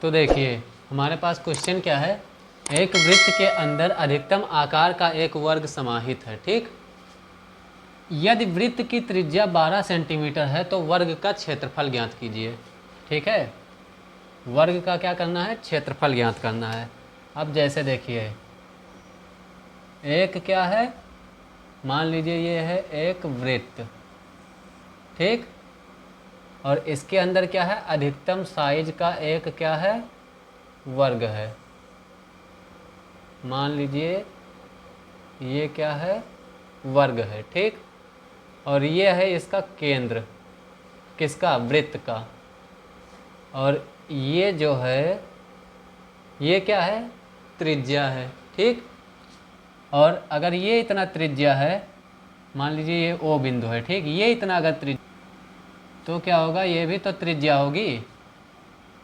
तो देखिए हमारे पास क्वेश्चन क्या है, एक वृत्त के अंदर अधिकतम आकार का एक वर्ग समाहित है। ठीक, यदि वृत्त की त्रिज्या 12 सेंटीमीटर है तो वर्ग का क्षेत्रफल ज्ञात कीजिए। ठीक है, वर्ग का क्या करना है, क्षेत्रफल ज्ञात करना है। अब जैसे देखिए एक क्या है, मान लीजिए ये है एक वृत्त, ठीक, और इसके अंदर क्या है, अधिकतम साइज का एक क्या है, वर्ग है। मान लीजिए ये क्या है, वर्ग है। ठीक, और ये है इसका केंद्र, किसका, वृत्त का। और ये जो है ये क्या है, त्रिज्या है। ठीक, और अगर ये इतना त्रिज्या है, मान लीजिए ये ओ बिंदु है, ठीक, ये इतना अगर त्रिज्या, तो क्या होगा, ये भी तो त्रिज्या होगी।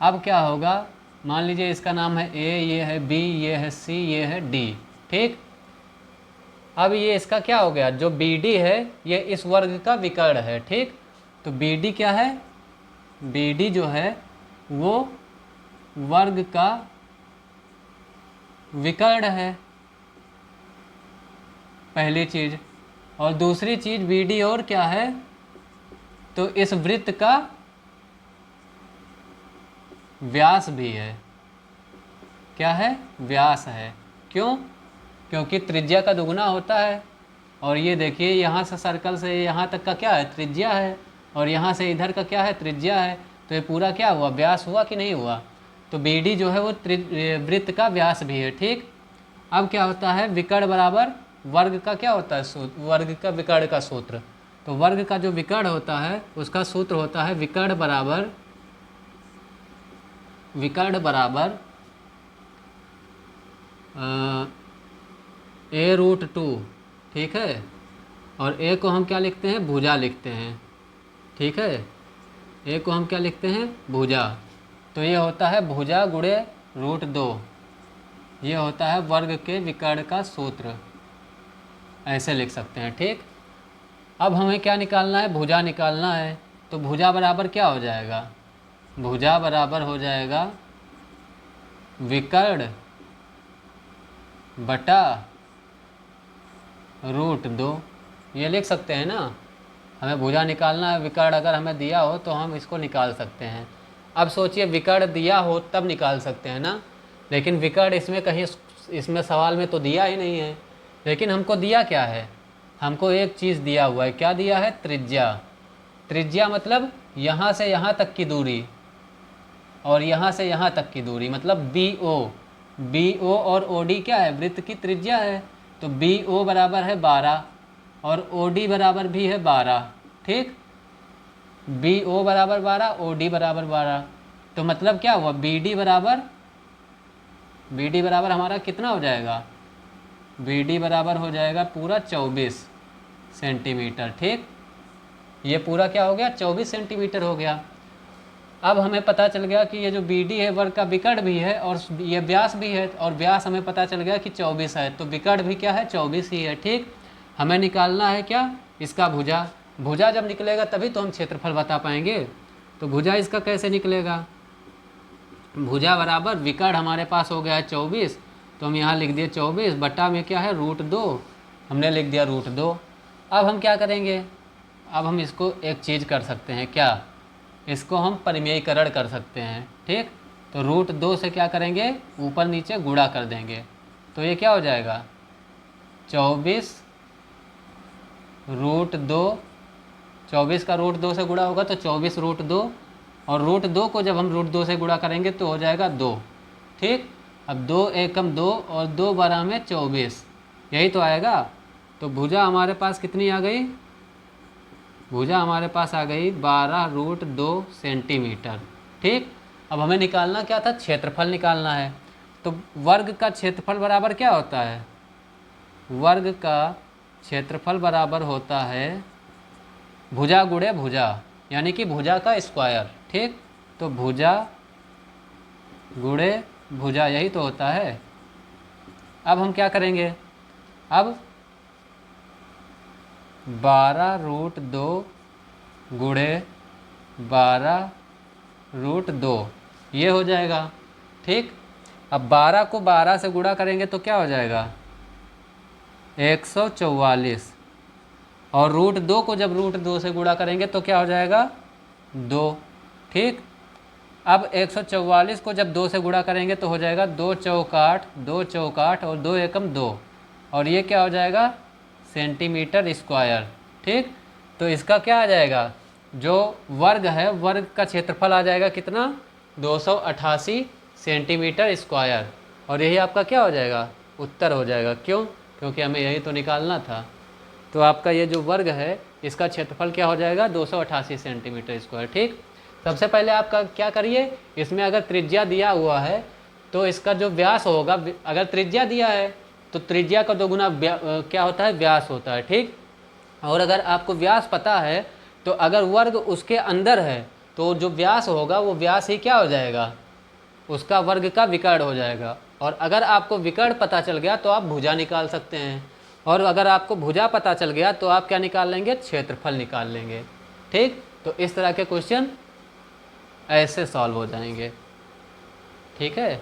अब क्या होगा, मान लीजिए इसका नाम है ए, ये है बी, ये है सी, ये है डी। ठीक, अब ये इसका क्या हो गया, जो बी डी है ये इस वर्ग का विकर्ण है। ठीक, तो बी डी क्या है, बी डी जो है वो वर्ग का विकर्ण है, पहली चीज। और दूसरी चीज बी डी और क्या है, तो इस वृत्त का व्यास भी है। क्या है, व्यास है। क्यों, क्योंकि त्रिज्या का दुगुना होता है। और ये देखिए यहाँ से सर्कल से यहाँ तक का क्या है, त्रिज्या है, और यहाँ से इधर का क्या है, त्रिज्या है। तो ये पूरा क्या हुआ, व्यास हुआ कि नहीं हुआ। तो बी डी जो है वो वृत्त का व्यास भी है। ठीक, अब क्या होता है, विकर्ण बराबर वर्ग का क्या होता है, सूत्र, वर्ग का विकर्ण का सूत्र। तो वर्ग का जो विकर्ण होता है उसका सूत्र होता है विकर्ण बराबर a√2। ठीक है, और a को हम क्या लिखते हैं, भुजा लिखते हैं। ठीक है, a को हम क्या लिखते हैं, भुजा। तो ये होता है भुजा गुणे √2, ये होता है वर्ग के विकर्ण का सूत्र, ऐसे लिख सकते हैं। ठीक, अब हमें क्या निकालना है, भुजा निकालना है। तो भुजा बराबर क्या हो जाएगा, भुजा बराबर हो जाएगा विकर्ण बटा √2, ये लिख सकते हैं ना। हमें भुजा निकालना है, विकर्ण अगर हमें दिया हो तो हम इसको निकाल सकते हैं। अब सोचिए विकर्ण दिया हो तब निकाल सकते हैं ना, लेकिन विकर्ण इसमें कहीं, इसमें सवाल में तो दिया ही नहीं है। लेकिन हमको दिया क्या है, हमको एक चीज़ दिया हुआ है। क्या दिया है, त्रिज्या। त्रिज्या मतलब यहाँ से यहाँ तक की दूरी, और यहाँ से यहाँ तक की दूरी, मतलब बी ओ। बी ओ और ओ डी क्या है, वृत्त की त्रिज्या है। तो बी ओ बराबर है 12 और ओ डी बराबर भी है 12। ठीक, बी ओ बराबर 12, ओ डी बराबर 12। तो मतलब क्या हुआ, बी डी बराबर हमारा कितना हो जाएगा, बी डी बराबर हो जाएगा पूरा 24 सेंटीमीटर। ठीक, ये पूरा क्या हो गया, 24 सेंटीमीटर हो गया। अब हमें पता चल गया कि ये जो बी डी है वर्ग का विकर्ण भी है और ये व्यास भी है, और व्यास हमें पता चल गया कि 24 है, तो विकर्ण भी क्या है, 24 ही है। ठीक, हमें निकालना है क्या, इसका भुजा। भुजा जब निकलेगा तभी तो हम क्षेत्रफल बता पाएंगे। तो भुजा इसका कैसे निकलेगा, भुजा बराबर विकर्ण हमारे पास हो गया है 24, तो हम यहाँ लिख दिए 24 बटा में क्या है, √2, हमने लिख दिया √2। अब हम क्या करेंगे, अब हम इसको एक चीज़ कर सकते हैं, क्या, इसको हम परिमेयीकरण कर सकते हैं। ठीक, तो √2 से क्या करेंगे, ऊपर नीचे गुणा कर देंगे। तो ये क्या हो जाएगा, 24 √2, 24 का √2 से गुणा होगा तो 24 √2, और √2 को जब हम √2 से गुणा करेंगे तो हो जाएगा 2। ठीक, अब 2 एकम 2 और 2 12 में 24, यही तो आएगा। तो भुजा हमारे पास कितनी आ गई, भुजा हमारे पास आ गई 12√2 सेंटीमीटर। ठीक, अब हमें निकालना क्या था, क्षेत्रफल निकालना है। तो वर्ग का क्षेत्रफल बराबर क्या होता है, वर्ग का क्षेत्रफल बराबर होता है भुजा गुणे भुजा, यानी कि भुजा का स्क्वायर। ठीक, तो भुजा गुणे भुजा, यही तो होता है। अब हम क्या करेंगे, अब 12√2 गुणे 12√2 ये हो जाएगा। ठीक। अब 12 को 12 से गुणा करेंगे तो क्या हो जाएगा 144, और √2 को जब √2 से गुणा करेंगे तो क्या हो जाएगा 2। ठीक। अब 144 को जब 2 से गुणा करेंगे तो हो जाएगा 2 चौक 8, 2 चौक 8 और 2 एकम 2, और ये क्या हो जाएगा सेंटीमीटर स्क्वायर। ठीक। तो इसका क्या आ जाएगा, जो वर्ग है वर्ग का क्षेत्रफल आ जाएगा कितना 288 सेंटीमीटर स्क्वायर, और यही आपका क्या हो जाएगा उत्तर हो जाएगा। क्यों, क्योंकि हमें यही तो निकालना था। तो आपका ये जो वर्ग है इसका क्षेत्रफल क्या हो जाएगा 288 सेंटीमीटर स्क्वायर। ठीक। सबसे पहले आपका क्या करिए, इसमें अगर त्रिज्या दिया हुआ है तो इसका जो व्यास होगा, अगर त्रिज्या दिया है तो त्रिज्या का 2 गुना क्या होता है व्यास होता है। ठीक। और अगर आपको व्यास पता है तो अगर वर्ग उसके अंदर है तो जो व्यास होगा वो व्यास ही क्या हो जाएगा, उसका वर्ग का विकर्ण हो जाएगा। और अगर आपको विकर्ण पता चल गया तो आप भुजा निकाल सकते हैं, और अगर आपको भुजा पता चल गया तो आप क्या निकाल लेंगे, क्षेत्रफल निकाल लेंगे। ठीक। तो इस तरह के क्वेश्चन ऐसे सॉल्व हो जाएंगे। ठीक है।